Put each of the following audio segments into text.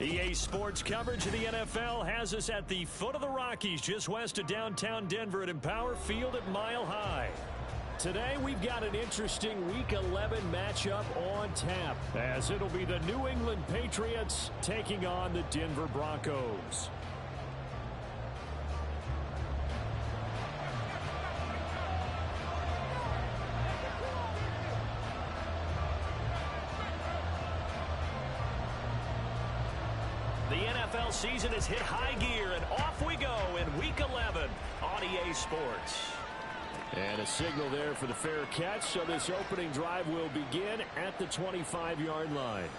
EA Sports coverage of the NFL has us at the foot of the Rockies, just west of downtown Denver at Empower Field at Mile High. Today, we've got an interesting Week 11 matchup on tap, as it'll be the New England Patriots taking on the Denver Broncos. The NFL season has hit high gear, and off we go in Week 11 on EA Sports. And a signal there for the fair catch, so this opening drive will begin at the 25-yard line.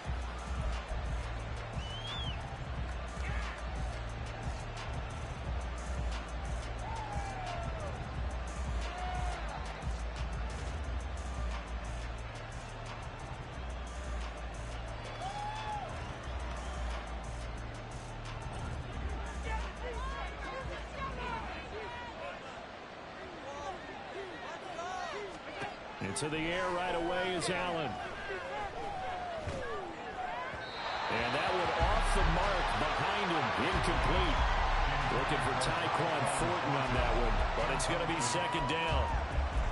Into the air right away is Allen. And that one off the mark behind him. Incomplete. Looking for Tyquan Thornton on that one. But it's going to be second down.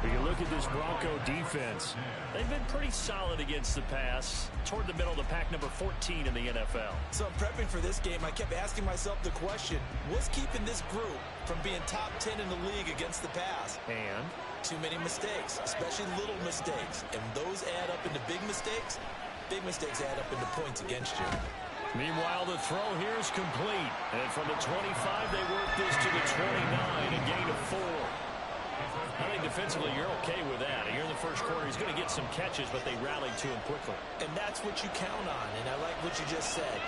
When you look at this Bronco defense, they've been pretty solid against the pass. Toward the middle of the pack, number 14 in the NFL. So prepping for this game, I kept asking myself the question, what's keeping this group from being top 10 in the league against the pass? And too many mistakes, especially little mistakes. And those add up into big mistakes. Big mistakes add up into points against you. Meanwhile, the throw here is complete. And from the 25, they work this to the 29, a gain of 4. I think defensively you're okay with that. Here in the first quarter, he's going to get some catches, but they rallied to him quickly. And that's what you count on, and I like what you just said.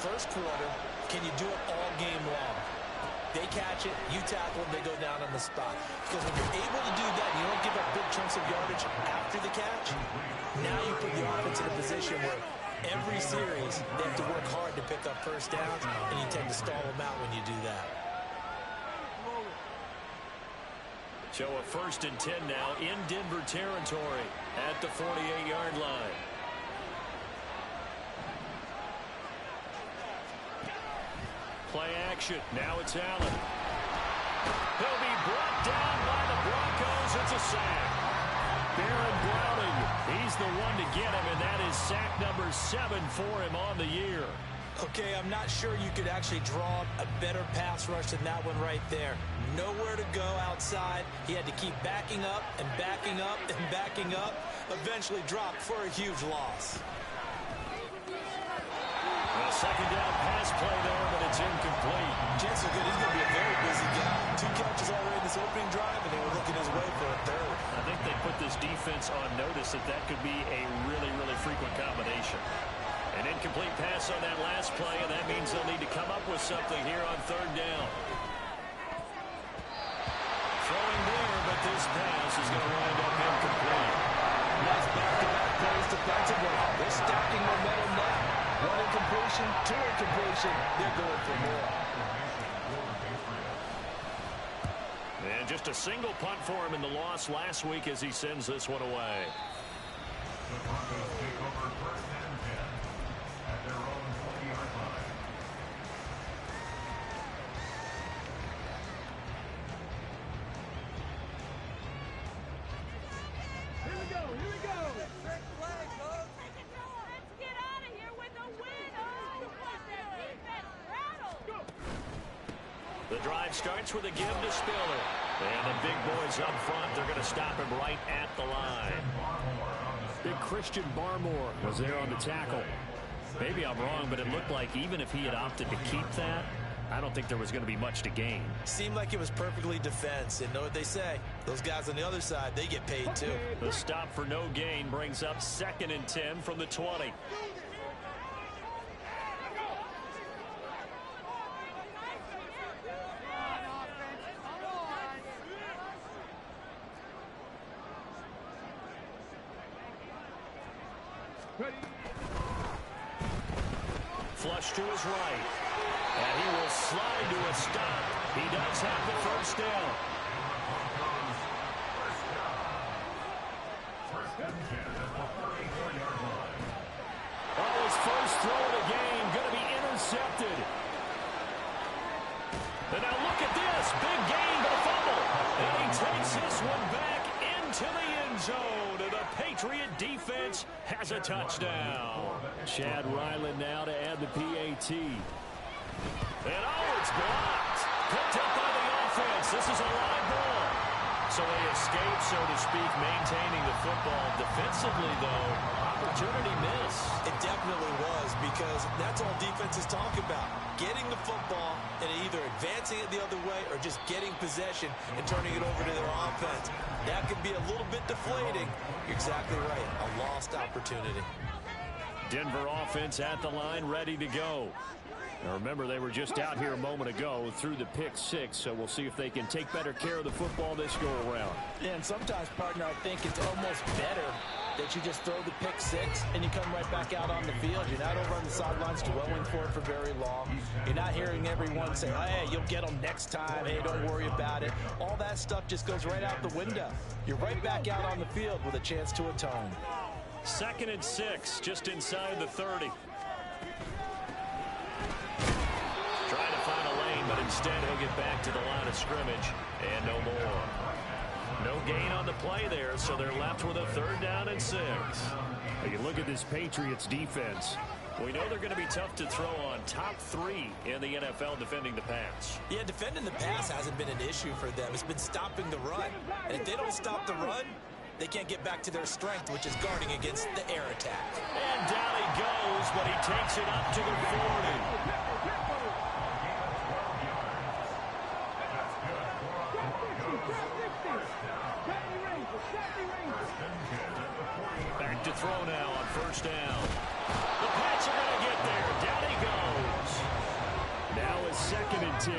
First quarter, can you do it all game long? They catch it, you tackle them, they go down on the spot. Because when you're able to do that, you don't give up big chunks of yardage after the catch, now you put the offense in a position where every series they have to work hard to pick up first downs, and you tend to stall them out when you do that. So a 1st and 10 now in Denver territory at the 48-yard line. Play action. Now it's Allen. He'll be brought down by the Broncos. It's a sack. Baron Browning, he's the one to get him, and that is sack number 7 for him on the year. Okay, I'm not sure you could actually draw a better pass rush than that one right there. Nowhere to go outside. He had to keep backing up and backing up and backing up. Eventually dropped for a huge loss. A second down pass play there, but it's incomplete. Chance so good, he's going to be a very busy guy. 2 catches already in this opening drive, and they were looking his way for a 3rd. I think they put this defense on notice that could be a really, really frequent combination. An incomplete pass on that last play, and that means they'll need to come up with something here on 3rd down. Throwing there, but this pass is going to wind up incomplete. Nice back-to-back plays defensively. They're stacking momentum now. 1 incompletion, 2 incompletion. They're going for more. And just a single punt for him in the loss last week as he sends this one away. The Broncos take over 1st and 10 at their own 40-yard line. Here we go, here we go. Trick play, coach. Let's get out of here with a win. Oh, let that defense rattle. Go. The drive starts with a give to Spiller. And the big boys up front, they're going to stop him right at the line. Big Christian Barmore was there on the tackle. Maybe I'm wrong, but it looked like even if he had opted to keep that, I don't think there was going to be much to gain. Seemed like it was perfectly defense. And know what they say? Those guys on the other side, they get paid too. The stop for no gain brings up 2nd and 10 from the 20. Flush to his right. And he will slide to a stop. He does have the 1st down. Oh, his first throw of the game going to be intercepted. defense has a touchdown. Chad Ryland now to add the PAT. And it's blocked. Picked up by the offense. This is a live ball. So they escape, so to speak, maintaining the football. Defensively, though, opportunity miss. It definitely was, because that's all defenses talk about. Getting the football and either advancing it the other way or just getting possession and turning it over to their offense. That can be a little bit deflating. You're exactly right. A lost opportunity. Denver offense at the line, ready to go. Now remember, they were just out here a moment ago through the pick six, so we'll see if they can take better care of the football this go-around. Yeah, and sometimes, partner, I think it's almost better that you just throw the pick six and you come right back out on the field. You're not over on the sidelines dwelling for it for very long. You're not hearing everyone say, hey, you'll get them next time. Hey, don't worry about it. All that stuff just goes right out the window. You're right back out on the field with a chance to atone. 2nd and 6, just inside the 30. Trying to find a lane, but instead he'll get back to the line of scrimmage, and no more. No gain on the play there, so they're left with a 3rd down and 6. You look at this Patriots defense. We know they're going to be tough to throw on. Top 3 in the NFL defending the pass. Yeah, defending the pass hasn't been an issue for them. It's been stopping the run. And if they don't stop the run, they can't get back to their strength, which is guarding against the air attack. And down he goes, but he takes it up to the 40. Back to throw now on 1st down. The Pats are going to get there. Down he goes. Now it's 2nd and 10.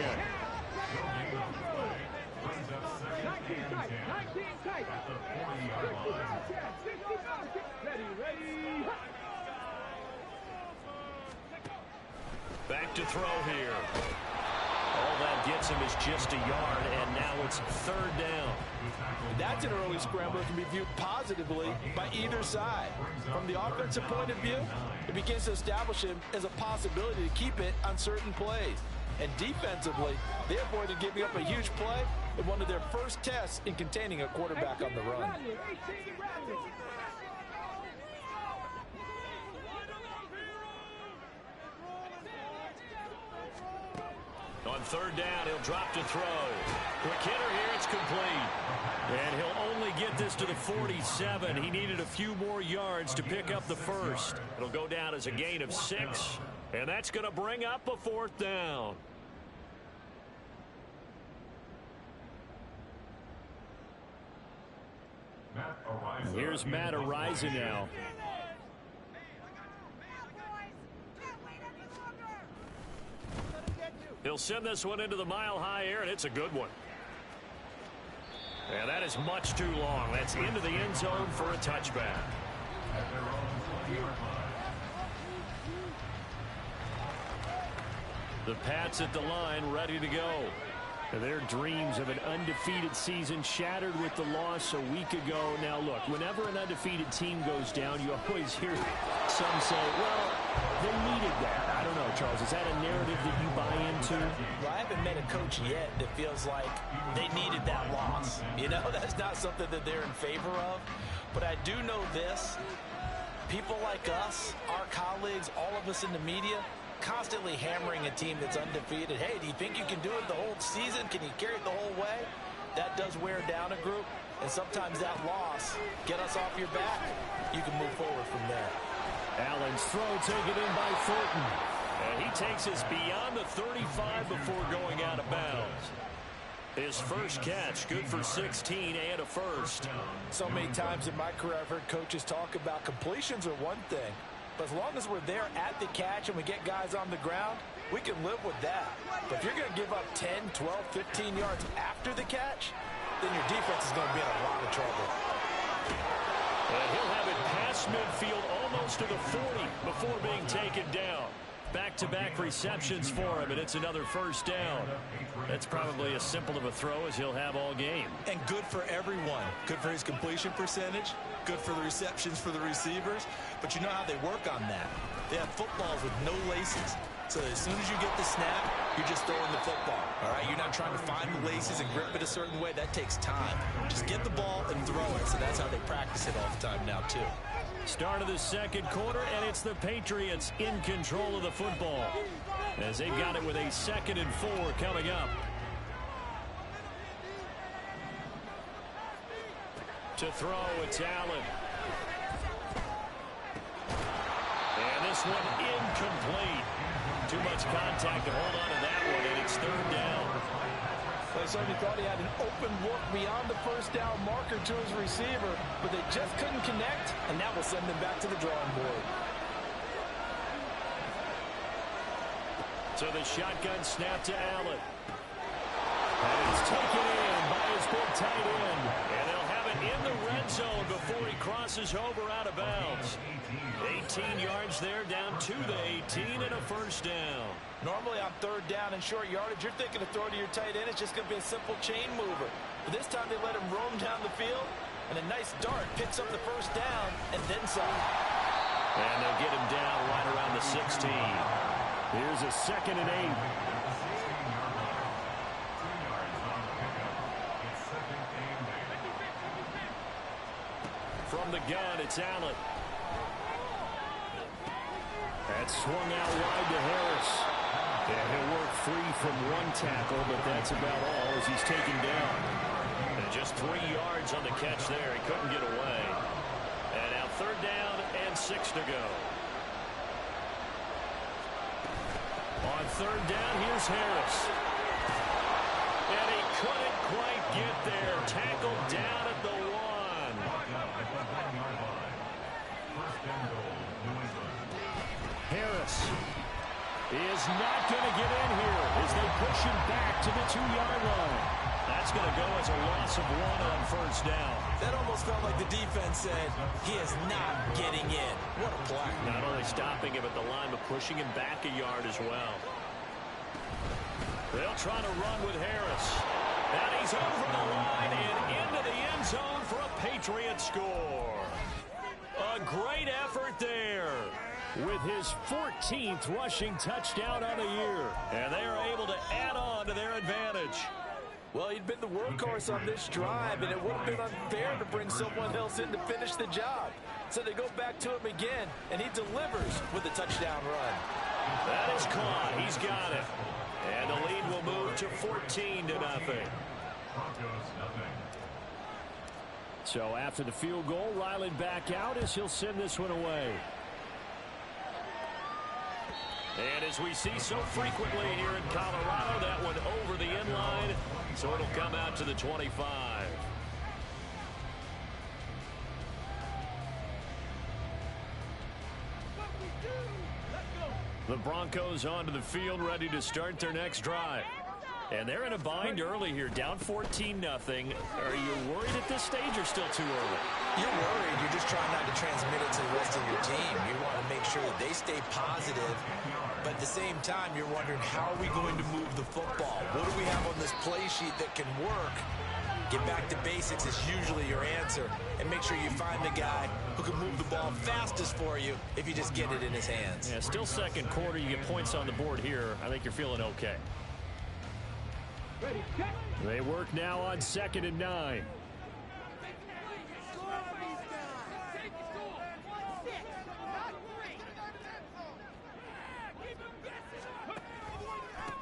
Back to throw here. All that gets him is just a yard, and now it's 3rd down. That's an early scramble that can be viewed positively by either side. From the offensive point of view, it begins to establish him as a possibility to keep it on certain plays. And defensively, they avoided giving up a huge play in one of their first tests in containing a quarterback on the run. On 3rd down, he'll drop to throw. Quick hitter here, it's complete. And he'll only get this to the 47. He needed a few more yards to pick up the 1st. It'll go down as a gain of 6. And that's going to bring up a 4th down. Here's Matt Araiza now. He'll send this one into the mile-high air, and it's a good one. And that is much too long. That's into the end zone for a touchback. The Pats at the line, ready to go. Their dreams of an undefeated season shattered with the loss a week ago. Now, look, whenever an undefeated team goes down, you always hear some say, well, they needed that. I don't know, Charles. Is that a narrative that you buy into? Well, I haven't met a coach yet that feels like they needed that loss. You know, that's not something that they're in favor of. But I do know this. People like us, our colleagues, all of us in the media, constantly hammering a team that's undefeated. Hey, do you think you can do it the whole season? Can you carry it the whole way? That does wear down a group, and sometimes that loss, get us off your back, you can move forward from there. Allen's throw taken in by Thornton. And he takes us beyond the 35 before going out of bounds. His first catch, good for 16 and a 1st. So many times in my career, I've heard coaches talk about completions are one thing. But as long as we're there at the catch and we get guys on the ground, we can live with that. But if you're going to give up 10, 12, 15 yards after the catch, then your defense is going to be in a lot of trouble. And he'll have it past midfield almost to the 40 before being taken down. Back-to-back receptions for him, and it's another 1st down. That's probably as simple of a throw as he'll have all game. And good for everyone. Good for his completion percentage. Good for the receptions for the receivers. But you know how they work on that. They have footballs with no laces. So as soon as you get the snap, you're just throwing the football. All right, you're not trying to find the laces and grip it a certain way. That takes time. Just get the ball and throw it. So that's how they practice it all the time now, too. Start of the second quarter, and it's the Patriots in control of the football as they've got it with a 2nd and 4 coming up. To throw, it's Allen. And this one incomplete. Too much contact to hold on to that one, and it's 3rd down. They certainly thought he had an open look beyond the first down marker to his receiver, but they just couldn't connect, and that will send them back to the drawing board. So the shotgun snap to Allen. And it's taken in by his big tight end. And they'll have it in the red zone before he crosses over out of bounds. 18 yards there, down to the 18 and a 1st down. Normally on 3rd down and short yardage, you're thinking to throw to your tight end. It's just going to be a simple chain mover. But this time they let him roam down the field, and a nice dart picks up the 1st down and then some. And they'll get him down right around the 16. Here's a 2nd and 8. From the gun, it's Allen. That's swung out wide to Harris. And he'll work free from 1 tackle, but that's about all as he's taken down. And just 3 yards on the catch there. He couldn't get away. And now 3rd down and 6 to go. On 3rd down, here's Harris. And he couldn't quite get there. Tackled down at the 1. Harris is not going to get in here as they push him back to the 2-yard line. That's going to go as a loss of 1 on 1st down. That almost felt like the defense said, he is not getting in. What a play. Not only stopping him at the line, but pushing him back a yard as well. They'll try to run with Harris. And he's over the line and into the end zone for a Patriot score. A great effort there with his 14th rushing touchdown on the year. And they are able to add on to their advantage. Well, he'd been the workhorse on this drive, and it would have been unfair to bring someone else in to finish the job. So they go back to him again, and he delivers with a touchdown run. That is caught. He's got it. And the lead will move to 14-0. So after the field goal, Ryland back out as he'll send this one away. And as we see so frequently here in Colorado, that one over the end line, so it'll come out to the 25. The Broncos onto the field, ready to start their next drive. And they're in a bind early here, down 14-0. Are you worried at this stage or still too early? You're worried. You're just trying not to transmit it to the rest of your team. You want to make sure that they stay positive. But at the same time, you're wondering, how are we going to move the football? What do we have on this play sheet that can work? Get back to basics is usually your answer. And make sure you find the guy who can move the ball fastest for you if you just get it in his hands. Yeah, still second quarter. You get points on the board here. I think you're feeling okay. They work now on 2nd and 9.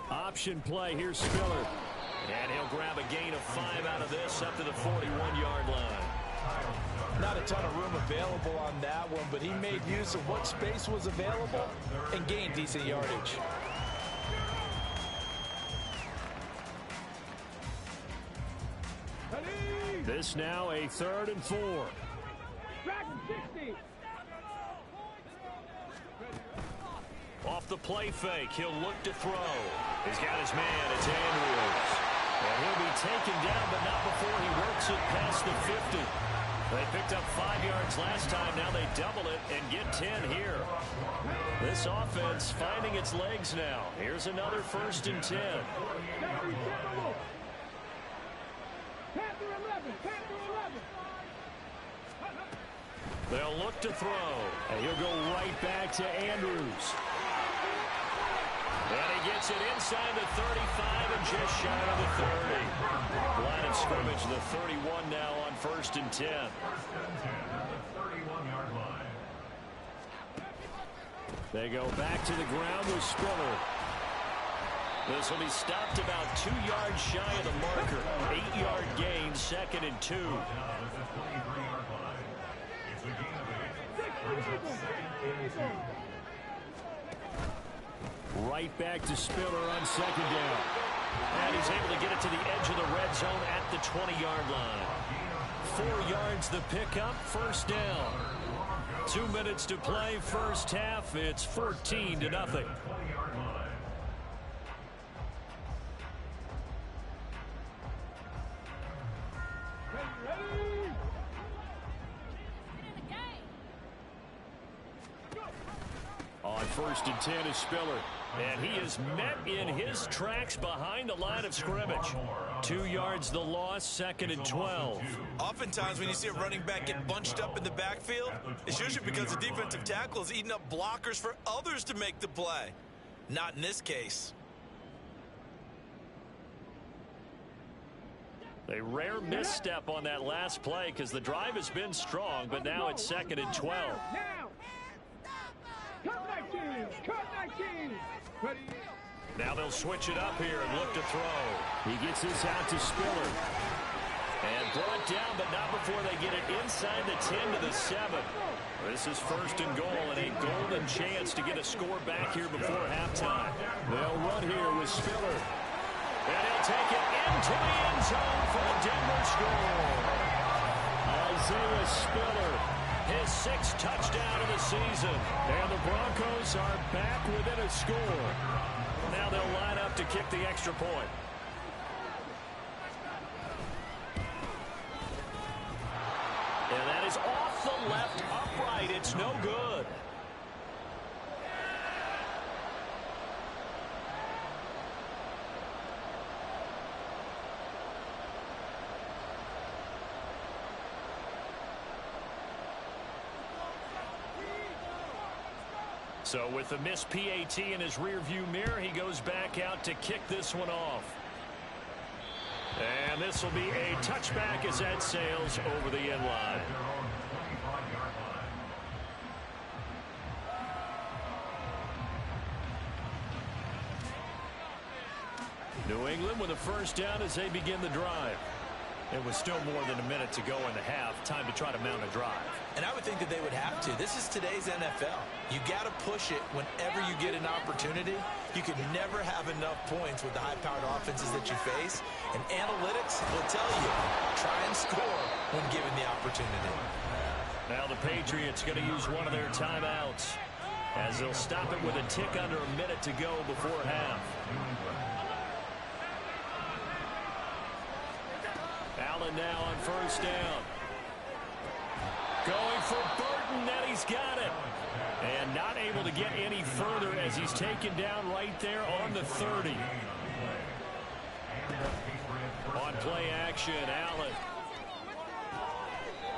Option play. Here's Spiller. And he'll grab a gain of 5 out of this up to the 41-yard line. Not a ton of room available on that one, but he made use of what space was available and gained decent yardage. This now a 3rd and 4. Off the play fake, he'll look to throw. He's got his man, it's Andrews. And he'll be taken down, but not before he works it past the 50. They picked up 5 yards last time, now they double it and get 10 here. This offense finding its legs now. Here's another 1st and 10. They'll look to throw. And he'll go right back to Andrews. And he gets gets it inside the 35 and just shy of the 30. Line of scrimmage, the 31 now on 1st and 10. 1st and 10 at the 31-yard line. They go back to the ground with Spiller. This will be stopped about 2 yards shy of the marker. 8-yard gain, 2nd and 2. Now at the 23-yard line. It's a gain of 8. Brings up 2nd and 2. Right back to Spiller on 2nd down. And he's able to get it to the edge of the red zone at the 20-yard line. 4 yards the pickup, 1st down. 2 minutes to play, first half. It's 14-0. 20-yard line. On 1st and 10 is Spiller. And he is met in his tracks behind the line of scrimmage. 2 yards the loss, 2nd and 12. Oftentimes when you see a running back get bunched up in the backfield, it's usually because the defensive tackle is eating up blockers for others to make the play. Not in this case. A rare misstep on that last play because the drive has been strong, but now it's 2nd and 12. Now. Cut 19. Cut 19. Ready. Now they'll switch it up here and look to throw. He gets this out to Spiller. And brought down, but not before they get it inside the 10 to the 7. This is 1st and goal and a golden chance to get a score back here before halftime. They'll run here with Spiller. And he'll take it into the end zone for a Denver score. Isaiah Spiller, his 6th touchdown of the season. And the Broncos are back within a score. Now they'll line up to kick the extra point. And that is off the left upright. It's no good. So with the missed PAT in his rearview mirror, he goes back out to kick this one off. And this will be a touchback as that sails over the end line. New England with a 1st down as they begin the drive. It was still more than a minute to go in the half. Time to try to mount a drive. And I would think that they would have to. This is today's NFL. You got to push it whenever you get an opportunity. You could never have enough points with the high-powered offenses that you face. And analytics will tell you, try and score when given the opportunity. Now the Patriots going to use one of their timeouts as they'll stop it with a tick under a minute to go before half. Allen now on 1st down. Going for Burton, and he's got it. And not able to get any further as he's taken down right there on the 30. On play action, Allen.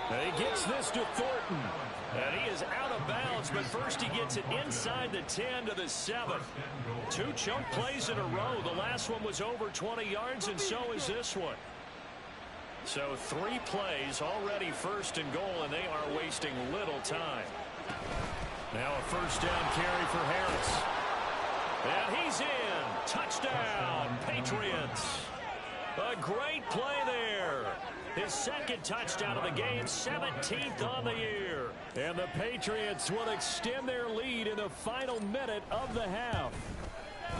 And he gets this to Thornton. And he is out of bounds, but first he gets it inside the 10 to the 7. 2 chunk plays in a row. The last one was over 20 yards, and so is this one. So 3 plays already 1st and goal, and they are wasting little time. Now a 1st down carry for Harris. And he's in. Touchdown, Patriots. A great play there. His 2nd touchdown of the game, 17th on the year. And the Patriots will extend their lead in the final minute of the half.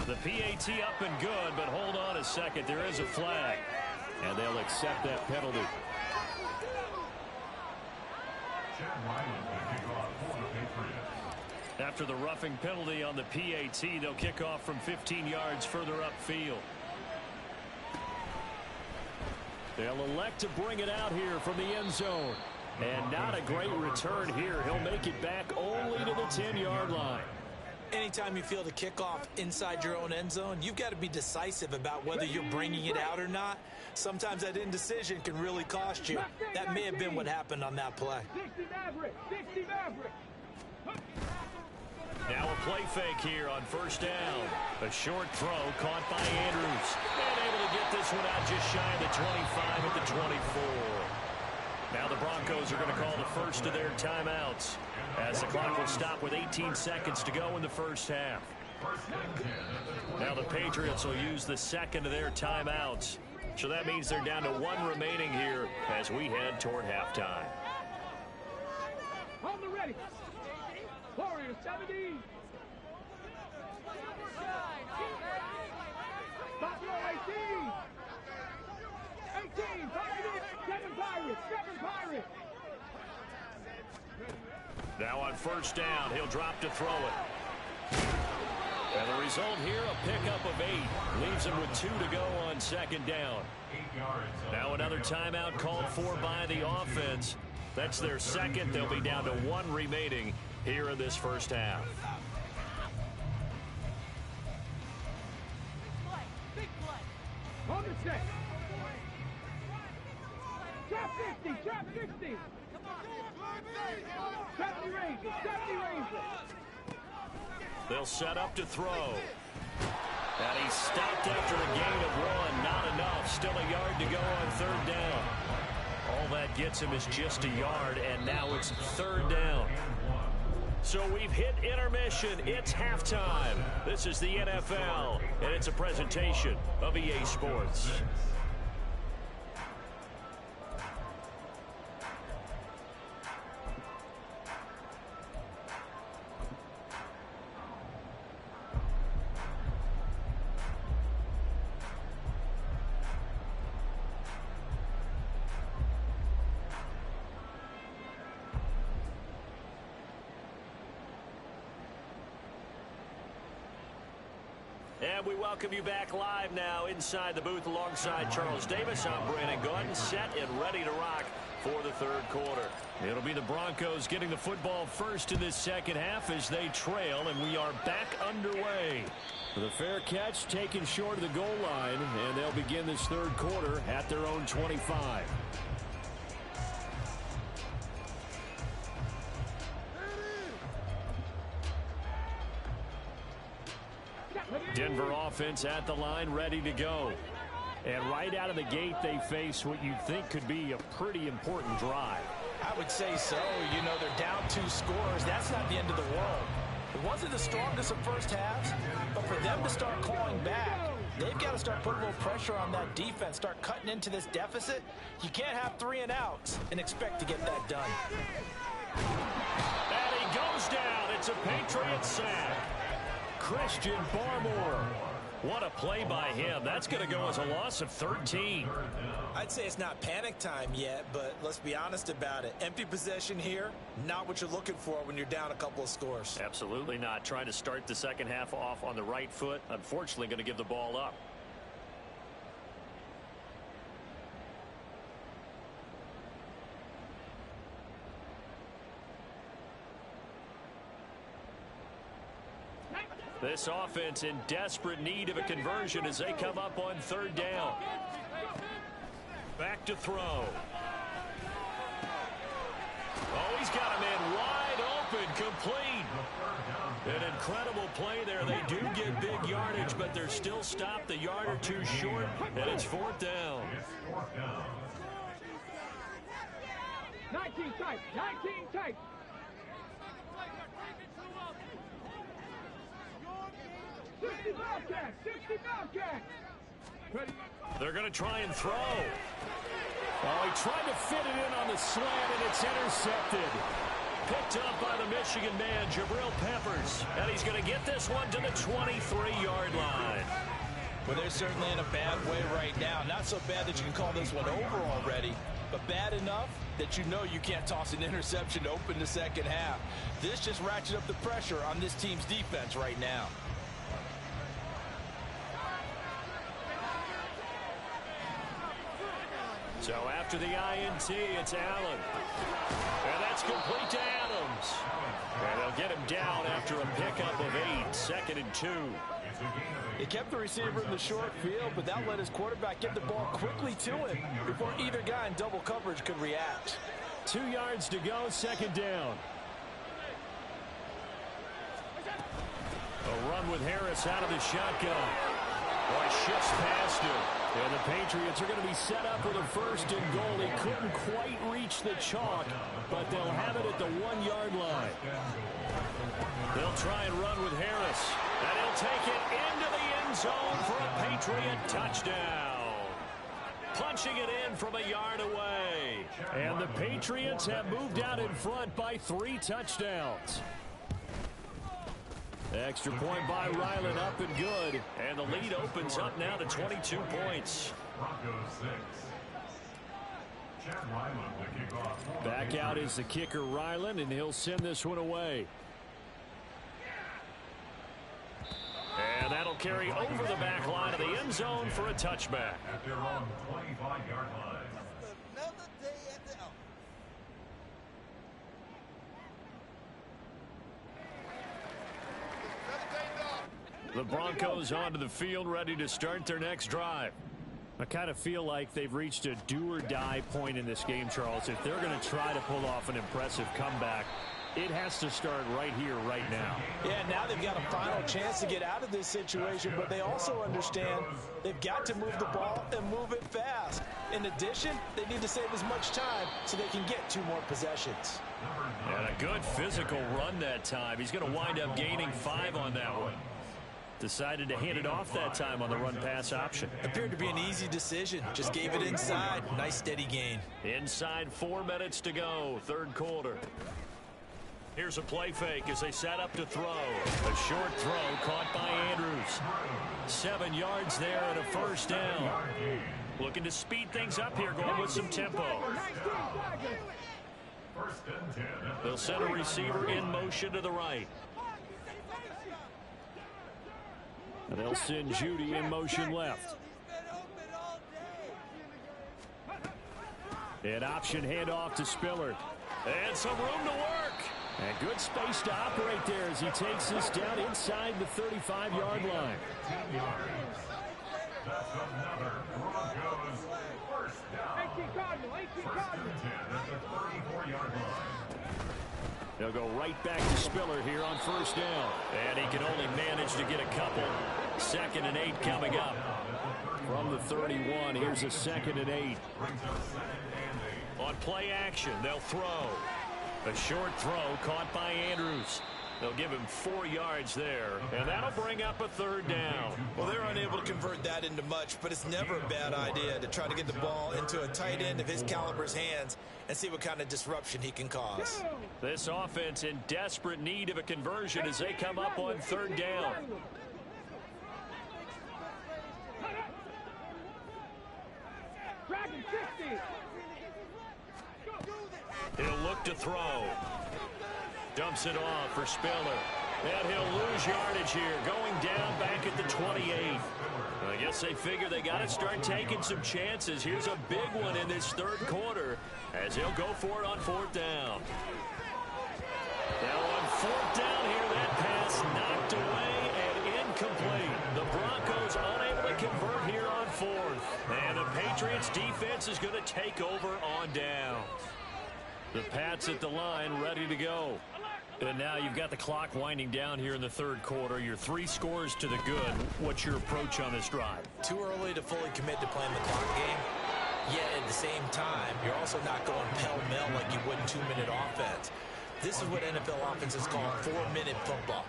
The PAT up and good, but hold on a second. There is a flag. And they'll accept that penalty. After the roughing penalty on the PAT, they'll kick off from 15 yards further upfield. They'll elect to bring it out here from the end zone. And not a great return here. He'll make it back only to the 10-yard line. Anytime you feel the kickoff inside your own end zone, you've got to be decisive about whether you're bringing it out or not. Sometimes that indecision can really cost you. That may have been what happened on that play. 60 Maverick. 60 Maverick. Now a play fake here on first down. A short throw caught by Andrews. And able to get this one out just shy of the 25 at the 24. Now the Broncos are going to call the first of their timeouts as the clock will stop with 18 seconds to go in the first half. Now the Patriots will use the second of their timeouts. So that means they're down to one remaining here as we head toward halftime. On the ready. Warriors 70. Buffalo 18. 18. 7 Pirates. 7 Pirates. Now on first down, he'll drop to throw it. And the result here, a pickup of 8. Leaves him with 2 to go on second down. Now another timeout called for by the offense. That's their second. They'll be down to 1 remaining here in this first half. On the set. Trap 50. Trap 60. 70 Rangers. 70 Rangers. They'll set up to throw. And he's stopped after a gain of 1. Not enough. Still a yard to go on third down. All that gets him is just a yard, and now it's third down. So we've hit intermission. It's halftime. This is the NFL, and it's a presentation of EA Sports. And we welcome you back live now inside the booth alongside Charles Davis. I'm Brandon Gordon, set and ready to rock for the third quarter. It'll be the Broncos getting the football first in this second half as they trail, and we are back underway. The fair catch taken short of the goal line, and they'll begin this third quarter at their own 25. Denver offense at the line, ready to go. And right out of the gate, they face what you'd think could be a pretty important drive. I would say so. You know, they're down 2 scores. That's not the end of the world. It wasn't the strongest of first halves, but for them to start clawing back, they've got to start putting a little pressure on that defense, start cutting into this deficit. You can't have 3 and outs and expect to get that done. And he goes down. It's a Patriot sack. Christian Barmore. What a play by him. That's going to go as a loss of 13. I'd say it's not panic time yet, but let's be honest about it. Empty possession here, not what you're looking for when you're down a couple of scores. Absolutely not. Trying to start the second half off on the right foot. Unfortunately, going to give the ball up. This offense in desperate need of a conversion as they come up on third down. Back to throw. Oh, he's got a man wide open, complete. An incredible play there. They do get big yardage, but they're still stopped the yard or 2 short, and it's fourth down. 19 tight. 19 tight. They're going to try and throw. Oh, he tried to fit it in on the slant, and it's intercepted. Picked up by the Michigan man, Jabril Peppers. And he's going to get this one to the 23-yard line. Well, they're certainly in a bad way right now. Not so bad that you can call this one over already, but bad enough that you know you can't toss an interception to open the second half. This just ratchets up the pressure on this team's defense right now. So after the INT, it's Allen. And that's complete to Adams. And they'll get him down after a pickup of 8, 2nd and 2. He kept the receiver in the short field, but that let his quarterback get the ball quickly to him before either guy in double coverage could react. 2 yards to go, second down. run with Harris out of the shotgun. Boy, shifts past him. And the Patriots are going to be set up with a first and goal. He couldn't quite reach the chalk, but they'll have it at the 1-yard line. They'll try and run with Harris. And he'll take it into the end zone for a Patriot touchdown. Punching it in from a yard away. And the Patriots have moved out in front by 3 touchdowns. Extra point by Ryland, up and good. And the lead opens up now to 22 points. Back out is the kicker, Ryland, and he'll send this one away. And that'll carry over the back line of the end zone for a touchback. At their own 25-yard line. The Broncos onto the field, ready to start their next drive. I kind of feel like they've reached a do-or-die point in this game, Charles. If they're going to try to pull off an impressive comeback, it has to start right here, right now. Yeah, now they've got a final chance to get out of this situation, but they also understand they've got to move the ball and move it fast. In addition, they need to save as much time so they can get 2 more possessions. And a good physical run that time. He's going to wind up gaining 5 on that one. Decided to hand it off that time on the run-pass option. Appeared to be an easy decision. Just gave it inside. Nice steady gain. Inside 4 minutes to go, third quarter. Here's a play fake as they set up to throw. A short throw caught by Andrews. 7 yards there and a first down. Looking to speed things up here, going with some tempo. They'll send a receiver in motion to the right. And they'll send Judy in motion left. An option handoff to Spiller. And some room to work. And good space to operate there as he takes this down inside the 35-yard line. 10 yards. That's another Broncos first down. 18 Cardinal, 18 Cardinal. 10 at the 34-yard line. They'll go right back to Spiller here on first down. And he can only manage to get a couple. 2nd and 8 coming up. From the 31, here's a 2nd and 8. On play action, they'll throw. A short throw caught by Andrews. They'll give him 4 yards there, and that'll bring up a third down. Well, they're unable to convert that into much, but it's never a bad idea to try to get the ball into a tight end of his caliber's hands and see what kind of disruption he can cause. This offense in desperate need of a conversion as they come up on third down. Dragon 50. He'll look to throw. Dumps it off for Spiller. And he'll lose yardage here, going down back at the 28. I guess they figure they got to start taking some chances. Here's a big one in this third quarter as he'll go for it on 4th down. Now on 4th down here, that pass knocked away and incomplete. The Broncos unable to convert here on 4th. And the Patriots defense is going to take over on down. The Pats at the line, ready to go. And now you've got the clock winding down here in the third quarter. You're 3 scores to the good. What's your approach on this drive? Too early to fully commit to playing the clock game. Yet at the same time, you're also not going pell-mell like you would in 2-minute offense. This is what NFL offenses call 4-minute football.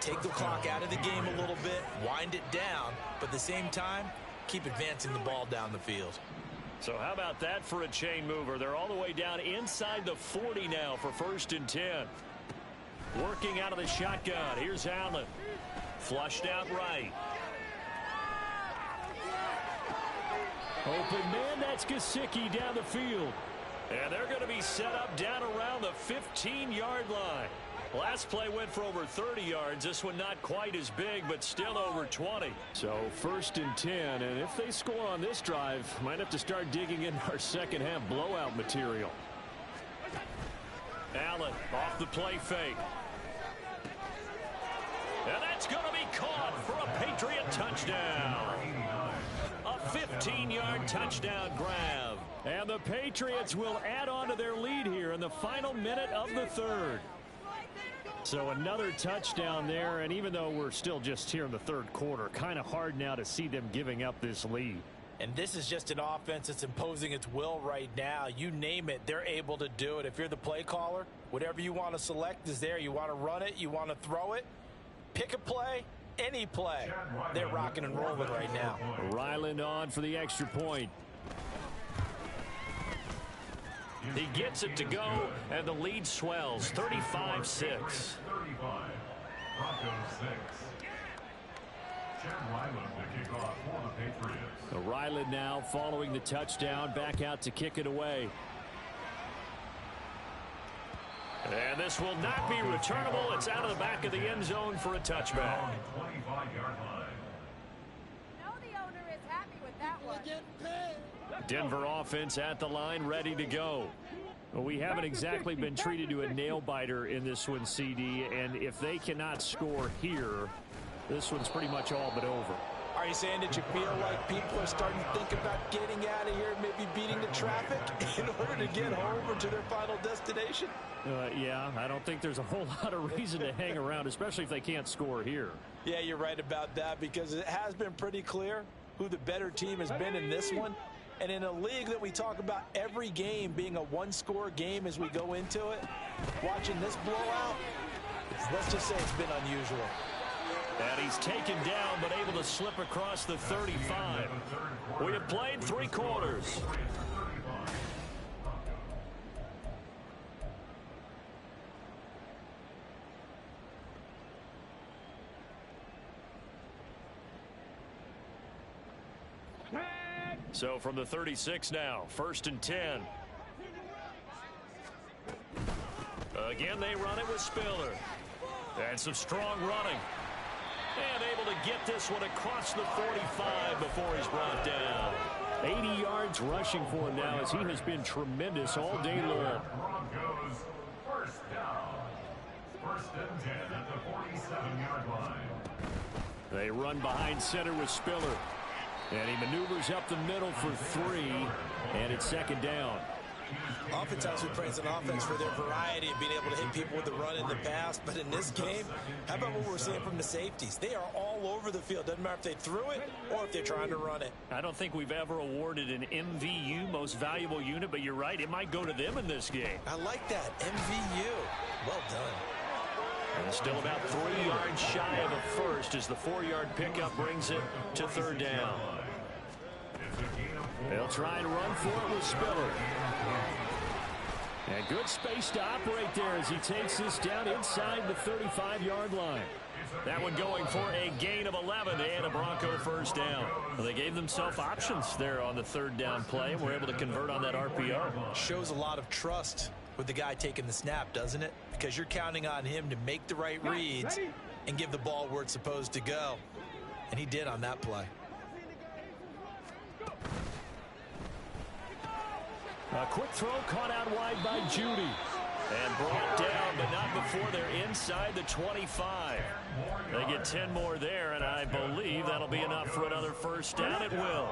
Take the clock out of the game a little bit, wind it down, but at the same time, keep advancing the ball down the field. So how about that for a chain mover? They're all the way down inside the 40 now for 1st and 10. Working out of the shotgun. Here's Allen. Flushed out right. Open man, that's Gesicki down the field. And they're going to be set up down around the 15-yard line. Last play went for over 30 yards. This one not quite as big, but still over 20. So 1st and 10, and if they score on this drive, might have to start digging in our second half blowout material. Allen off the play fake. And that's going to be caught for a Patriot touchdown. A 15-yard touchdown grab. And the Patriots will add on to their lead here in the final minute of the third. So another touchdown there, and even though we're still just here in the third quarter, kind of hard now to see them giving up this lead. And this is just an offense that's imposing its will right now. You name it, they're able to do it. If you're the play caller, whatever you want to select is there. You want to run it, you want to throw it, pick a play, any play. They're rocking and rolling right now. Ryland on for the extra point. He gets it to go, and the lead swells, 35-6. 35. Broncos 6. Chad Ryland to kick off for the Patriots. Ryland now following the touchdown, back out to kick it away. And this will not be returnable. It's out of the back of the end zone for a touchback. 25-yard line. No, the owner is happy with that one. Denver offense at the line, ready to go. Well, we haven't exactly been treated to a nail-biter in this one, CD, and if they cannot score here, this one's pretty much all but over. Are you saying that you feel like people are starting to think about getting out of here, maybe beating the traffic in order to get home or to their final destination? Yeah, I don't think there's a whole lot of reason to hang around, especially if they can't score here. Yeah, you're right about that, because it has been pretty clear who the better team has been in this one. And in a league that we talk about every game being a one-score game as we go into it, watching this blowout, let's just say it's been unusual. And he's taken down, but able to slip across the 35. We have played 3 quarters. So from the 36 now, 1st and 10. Again, they run it with Spiller. And some strong running. And able to get this one across the 45 before he's brought down. 80 yards rushing for him now, as he has been tremendous all day long. Broncos first down. 1st and 10 at the 47-yard line. They run behind center with Spiller. And he maneuvers up the middle for 3, and it's 2nd down. Oftentimes we praise an offense for their variety of being able to hit people with the run and the pass, but in this game, how about what we're seeing from the safeties? They are all over the field. Doesn't matter if they threw it or if they're trying to run it. I don't think we've ever awarded an MVU, most valuable unit, but you're right, it might go to them in this game. I like that, MVU. Well done. And still about 3 yards shy of a first as the 4-yard pickup brings it to 3rd down. They'll try and run for it with Spiller. And good space to operate there as he takes this down inside the 35-yard line. That one going for a gain of 11 and a Bronco 1st down. Well, they gave themselves options there on the 3rd down play and were able to convert on that RPO. Shows a lot of trust with the guy taking the snap, doesn't it? Because you're counting on him to make the right reads and give the ball where it's supposed to go. And he did on that play. A quick throw caught out wide by Judy. And brought down, but not before they're inside the 25. They get 10 more there, and I believe that'll be enough for another 1st down. It will.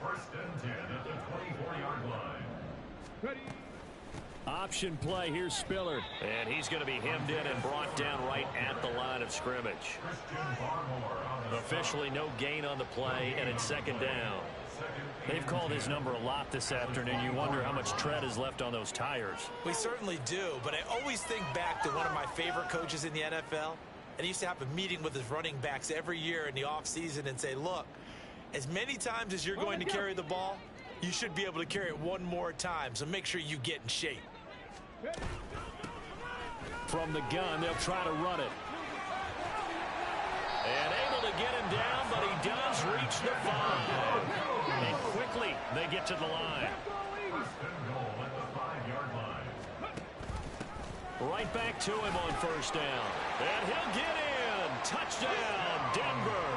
1st and 10 at the 24-yard line. Option play. Here's Spiller. And he's going to be hemmed in and brought down right at the line of scrimmage. Officially no gain on the play, and it's 2nd down. They've called his number a lot this afternoon. You wonder how much tread is left on those tires. We certainly do, but I always think back to one of my favorite coaches in the NFL. And he used to have a meeting with his running backs every year in the offseason and say, look, as many times as you're going to carry the ball, you should be able to carry it one more time, so make sure you get in shape. From the gun, they'll try to run it. And able to get him down, but he does reach the 5. And quickly, they get to the line. Right back to him on 1st down. And he'll get in. Touchdown, Denver.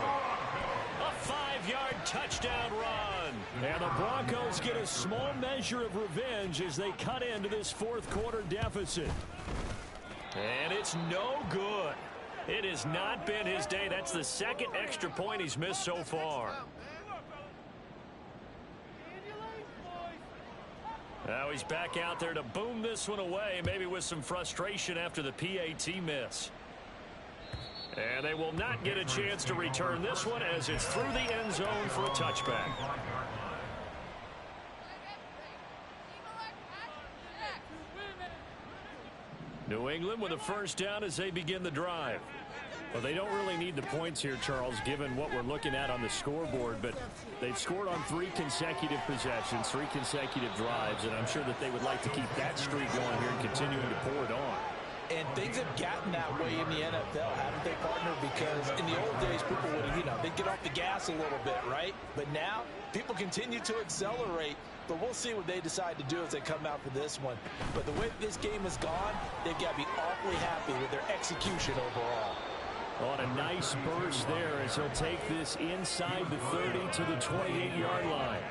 A 5-yard touchdown run. And the Broncos get a small measure of revenge as they cut into this 4th quarter deficit. And it's no good. It has not been his day. That's the 2nd extra point he's missed so far. Now he's back out there to boom this one away, maybe with some frustration after the PAT miss. And they will not get a chance to return this one as it's through the end zone for a touchback. New England with a first down as they begin the drive. Well, they don't really need the points here, Charles, given what we're looking at on the scoreboard, but they've scored on 3 consecutive possessions, 3 consecutive drives, and I'm sure that they would like to keep that streak going here and continuing to pour it on. And things have gotten that way in the NFL, haven't they, partner? Because in the old days, people would, they'd get off the gas a little bit, right? But now, people continue to accelerate. But we'll see what they decide to do as they come out for this one. But the way this game has gone, they've got to be awfully happy with their execution overall. On a nice burst there as he'll take this inside the 30 to the 28-yard line.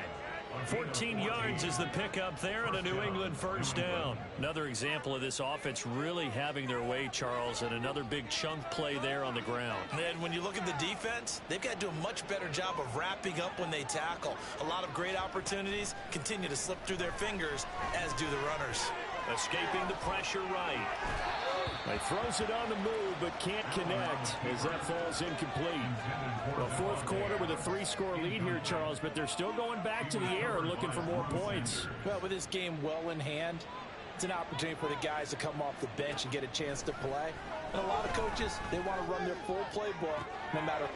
14 yards is the pickup there and a New England first down. Another example of this offense really having their way, Charles, and another big chunk play there on the ground. And when you look at the defense, they've got to do a much better job of wrapping up when they tackle. A lot of great opportunities continue to slip through their fingers, as do the runners. Escaping the pressure right. He throws it on the move, but can't connect as that falls incomplete. Well, fourth quarter with a 3-score lead here, Charles, but they're still going back to the air and looking for more points. Well, with this game well in hand, it's an opportunity for the guys to come off the bench and get a chance to play. And a lot of coaches, they want to run their full playbook no matter.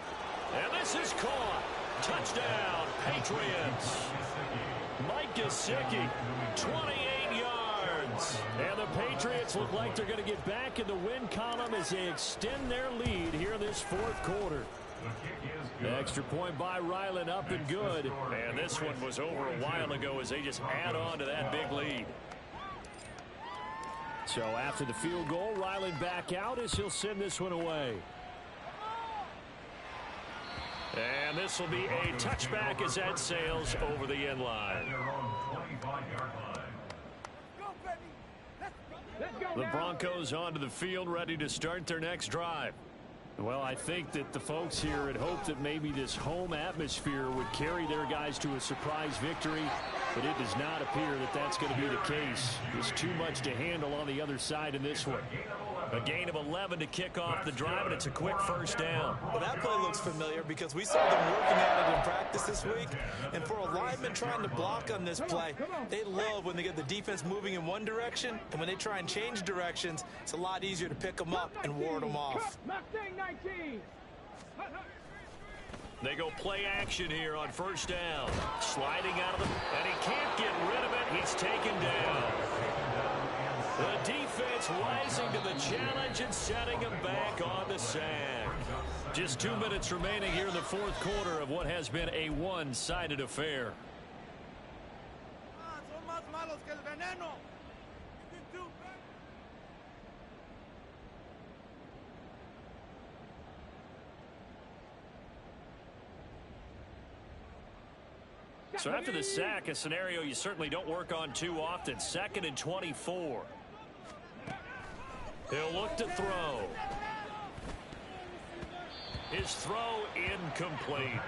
And this is caught. Touchdown, Patriots. Mike Gesicki, 28 yards. And the Patriots look like they're going to get back in the win column as they extend their lead here in this fourth quarter. The extra point by Ryland up and good. And this one was over a while ago as they just add on to that big lead. So after the field goal, Ryland back out as he'll send this one away. And this will be a touchback as that sails over the end line. The Broncos onto the field, ready to start their next drive. Well, I think that the folks here had hoped that maybe this home atmosphere would carry their guys to a surprise victory, but it does not appear that that's going to be the case. There's too much to handle on the other side in this one. A gain of 11 to kick off the drive, and it's a quick first down. Well, that play looks familiar because we saw them working at it in practice this week. And for a lineman trying to block on this play, they love when they get the defense moving in one direction. And when they try and change directions, it's a lot easier to pick them up and ward them off. They go play action here on first down. Sliding out of the, and he can't get rid of it. He's taken down. The defense rising to the challenge and setting him back on the sack. Just 2 minutes remaining here in the fourth quarter of what has been a one-sided affair. So after the sack, a scenario you certainly don't work on too often. 2nd and 24. He'll look to throw. His throw incomplete.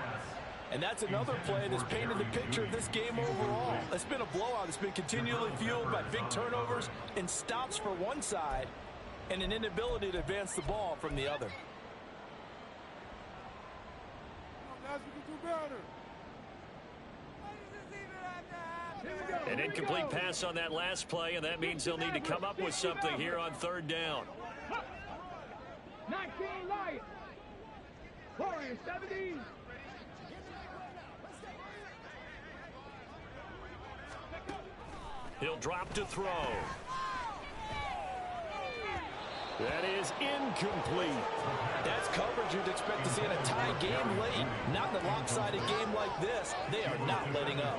And that's another play that's painted the picture of this game overall. It's been a blowout. It's been continually fueled by big turnovers and stops for one side and an inability to advance the ball from the other. An incomplete pass on that last play, and that means they'll need to come up with something here on third down. 19 Lions. Warriors 17. He'll drop to throw. That is incomplete. That's coverage you'd expect to see in a tie game late. Not in a lopsided game like this. They are not letting up.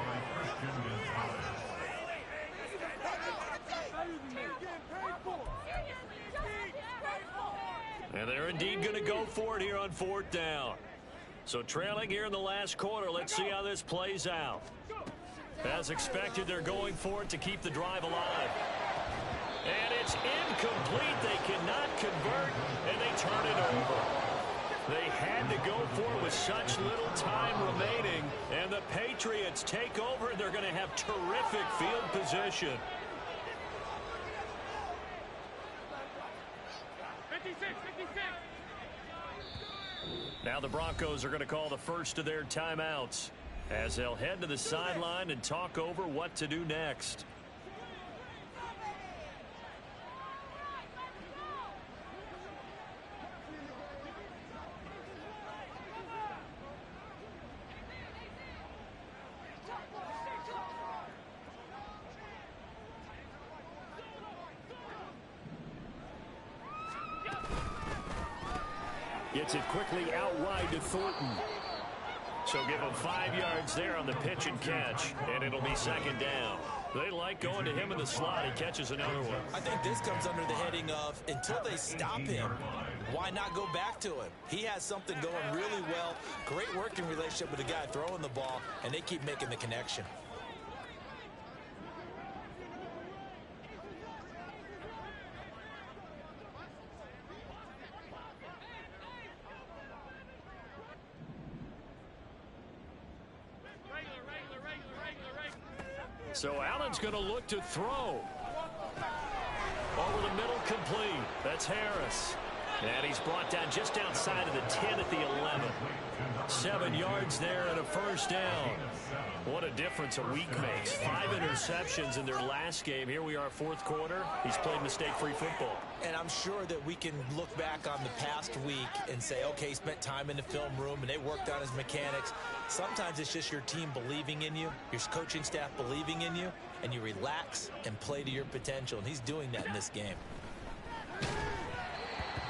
And they're indeed going to go for it here on fourth down. So trailing here in the last quarter, let's see how this plays out. As expected, they're going for it to keep the drive alive. And it's incomplete. They cannot convert, and they turn it over. They had to go for it with such little time remaining, and the Patriots take over. They're going to have terrific field position. 56. Now the Broncos are going to call the first of their timeouts as they'll head to the sideline and talk over what to do next. Gets it quickly out wide to Thornton. So give him 5 yards there on the pitch and catch, and it'll be second down. They like going to him in the slot. He catches another one. I think this comes under the heading of until they stop him, why not go back to him? He has something going really well. Great working relationship with the guy throwing the ball, and they keep making the connection. So Allen's going to look to throw. Over the middle, complete. That's Harris. And he's brought down just outside of the 10 at the 11. 7 yards there and a first down. What a difference a week makes. 5 interceptions in their last game. Here we are, fourth quarter. He's played mistake-free football. And I'm sure that we can look back on the past week and say, okay, he spent time in the film room and they worked on his mechanics. Sometimes it's just your team believing in you, your coaching staff believing in you, and you relax and play to your potential. And he's doing that in this game.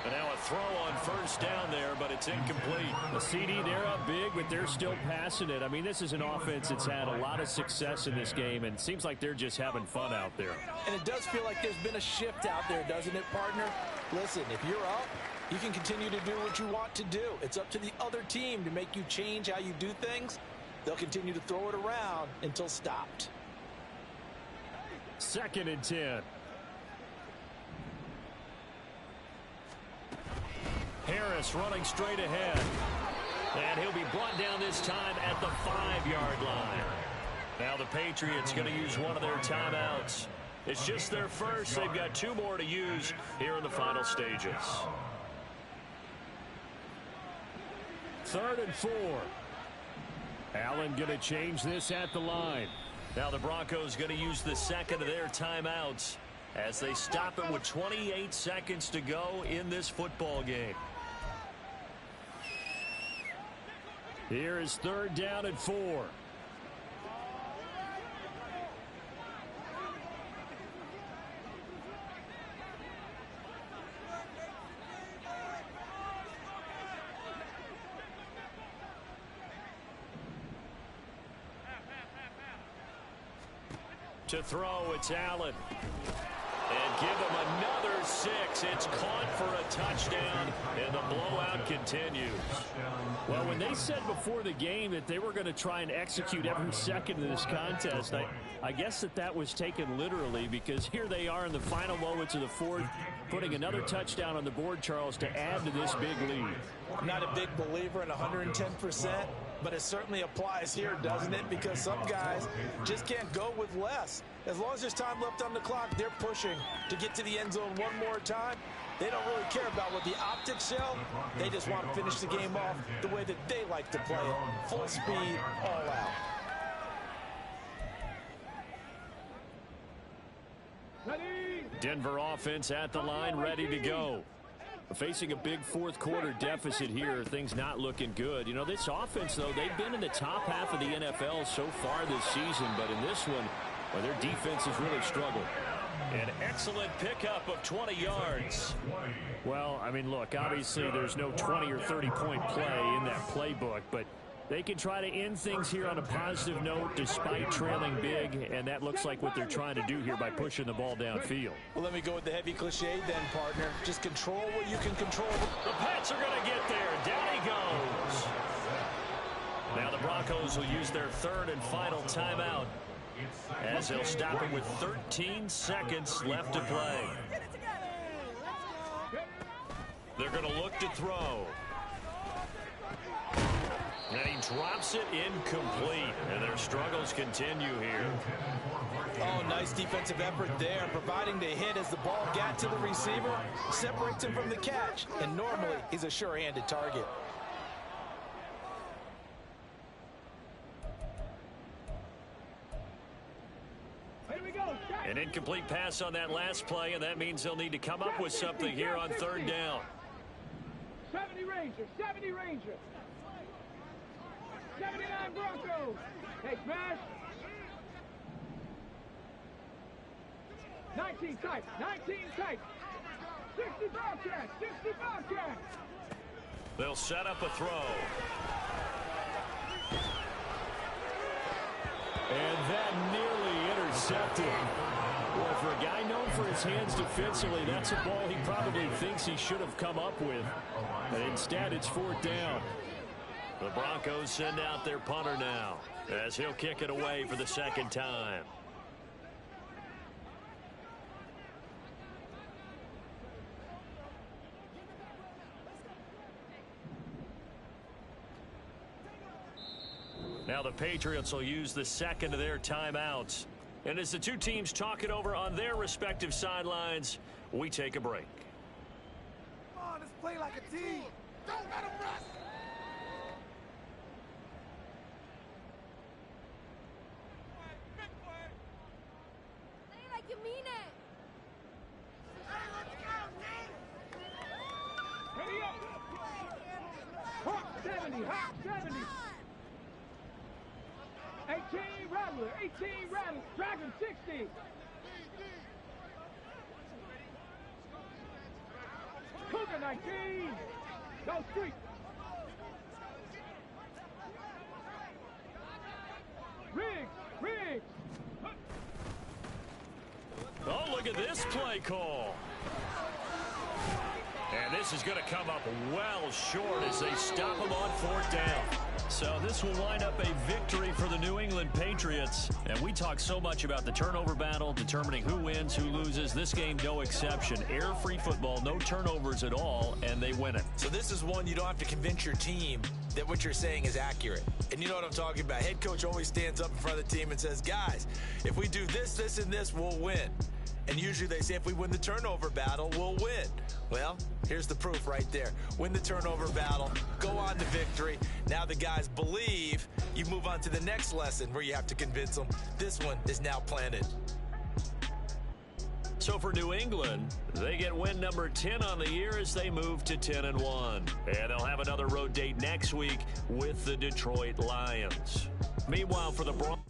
And now a throw on first down there, but it's incomplete. The CD, they're up big, but they're still passing it. I mean, this is an offense that's had a lot of success in this game, and it seems like they're just having fun out there. And it does feel like there's been a shift out there, doesn't it, partner? Listen, if you're up, you can continue to do what you want to do. It's up to the other team to make you change how you do things. They'll continue to throw it around until stopped. 2nd and 10. Harris running straight ahead. And he'll be brought down this time at the 5-yard line. Now the Patriots going to use one of their timeouts. It's just their first. They've got 2 more to use here in the final stages. 3rd and 4. Allen going to change this at the line. Now the Broncos going to use the second of their timeouts as they stop it with 28 seconds to go in this football game. Here is 3rd down and 4. To throw, it's Allen. And give him another 6. It's caught for a touchdown, and the blowout continues. Well, when they said before the game that they were going to try and execute every second of this contest, I guess that was taken literally, because here they are in the final moments of the fourth, putting another touchdown on the board, Charles, to add to this big lead. I'm not a big believer in 110%, but it certainly applies here, doesn't it? Because some guys just can't go with less. As long as there's time left on the clock, they're pushing to get to the end zone one more time. They don't really care about what the optics show. They just want to finish the game off the way that they like to play it. Full speed, all out. Denver offense at the line, ready to go. Facing a big fourth quarter deficit here, things not looking good. You know, this offense, though, they've been in the top half of the NFL so far this season, but in this one, well, their defense has really struggled. An excellent pickup of 20 yards. Well, I mean, look, obviously there's no 20 or 30-point play in that playbook, but they can try to end things here on a positive note despite trailing big, and that looks like what they're trying to do here by pushing the ball downfield. Well, let me go with the heavy cliche then, partner. Just control what you can control. The Pats are going to get there. Down he goes. Now the Broncos will use their 3rd and final timeout as they'll stop it with 13 seconds left to play. They're going to look to throw. drops it incomplete, and their struggles continue here. Oh, nice defensive effort there, providing the hit as the ball got to the receiver, separates him from the catch, and normally he's a sure-handed target. An incomplete pass on that last play, and that means they'll need to come up with something here on third down. 70 Rangers, 70 Rangers. 79 Broncos. Hey, smash. 19 tight, 19 tight. 60 Bobcats, 60 Bobcats. They'll set up a throw. And that nearly intercepted. Well, for a guy known for his hands defensively, that's a ball he probably thinks he should have come up with. But instead, it's fourth down. The Broncos send out their punter now, as he'll kick it away for the second time. Now the Patriots will use the second of their timeouts. And as the two teams talk it over on their respective sidelines, we take a break. Come on, let's play like a team. Don't let them rest. Say it like you mean it. Hey, let's go, man. Ready up. Hawk 70, Hawk 70. 18 Rattler, 18 Rattler, Dragon 60. Cougar 19. Go street. Riggs. Oh, look at this play call. And this is going to come up well short as they stop him on fourth down. So this will wind up a victory for the New England Patriots. And we talk so much about the turnover battle, determining who wins, who loses. This game, no exception. Air-free football, no turnovers at all, and they win it. So this is one you don't have to convince your team that what you're saying is accurate. And you know what I'm talking about. Head coach always stands up in front of the team and says, guys, if we do this, this, and this, we'll win. And usually they say if we win the turnover battle, we'll win. Well, here's the proof right there. Win the turnover battle, go on to victory. Now the guys believe. You move on to the next lesson where you have to convince them. This one is now planted. So for New England, they get win number 10 on the year as they move to 10-1. And they'll have another road date next week with the Detroit Lions. Meanwhile, for the Broncos,